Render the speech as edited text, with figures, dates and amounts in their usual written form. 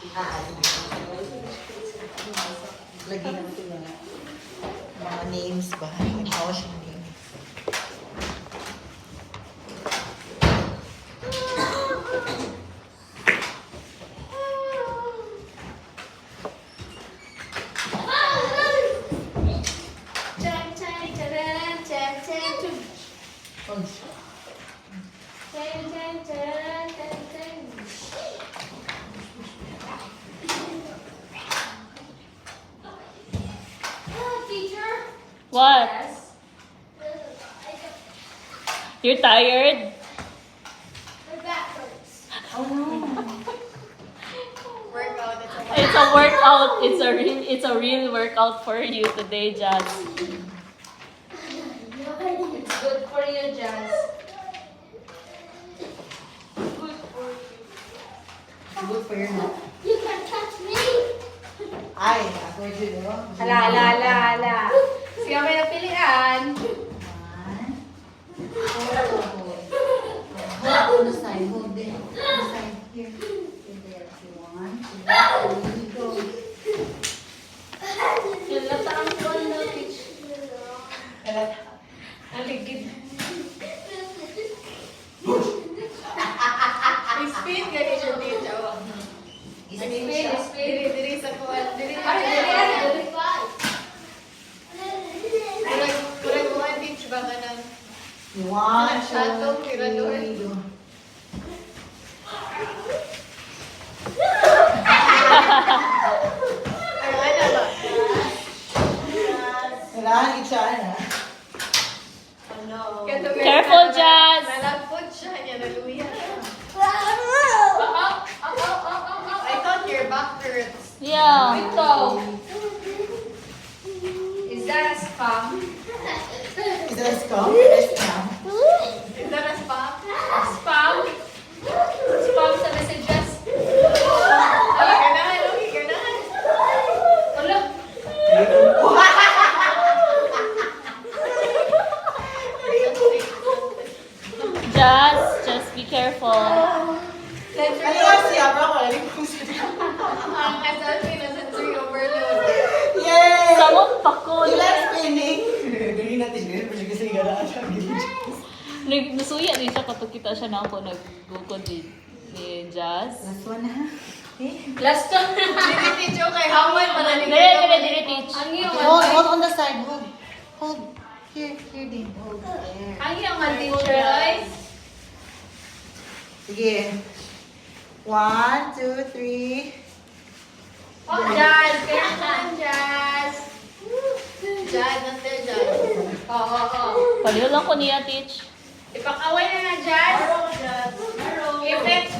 Lagi na ito mga names ba? Nag-hawa siyang names. What? You're tired? Oh no! It's a workout. It's a real workout for you today, Jazz. It's good for you, Jazz. Good for your neck. You can touch me. Ay, ako yun, no? Hala. Sige, may napilian. One. Hold on the side. Hold there. On the side. Here. There. One, two, three, go. Yung lata ang phone na, Pitch. Ang ligid. Spin, gani siya dito. Spin. Diri sa kuwan. Diri. Kurang kuwan, Pitch, ba ka ng... One, Tatong two, tirador. three, go. Ay, ano ba? Kailangan itsaan, ha? Ano? Careful, Jazz. Nalagpot siya niya, naluya. I thought your back hurts. Yeah. Ito. Is that a spam? Is that a scum? Yes, ma'am. Is that a spam? Spam? Spam sa messages? Okay, ganahan. Wala. Jazz, just be careful. Ano nga siya, bro? Wala ko siya. Ang SLP na sensory overload. Yay! Samot pa ko. You like spinning? Gawin natin yun. Kasi gano'n siya. Nasuya din siya kapag kita siya na ako nag-gukod ni Jazz. Last one, ha? Okay. Last time. Dili joke kay Hawan pala ni Dili, teach. Ang iyong Hold on the side. Hold. Here, din. Hold. There. Ang iyong teacher ay Sige. 1, 2, 3. Oh, Jazz! Kaya saan, Jazz? Jazz, nante, Jazz. Oo. Paliho lang ko niya, teach. Ipakaway na na, Jazz. If it's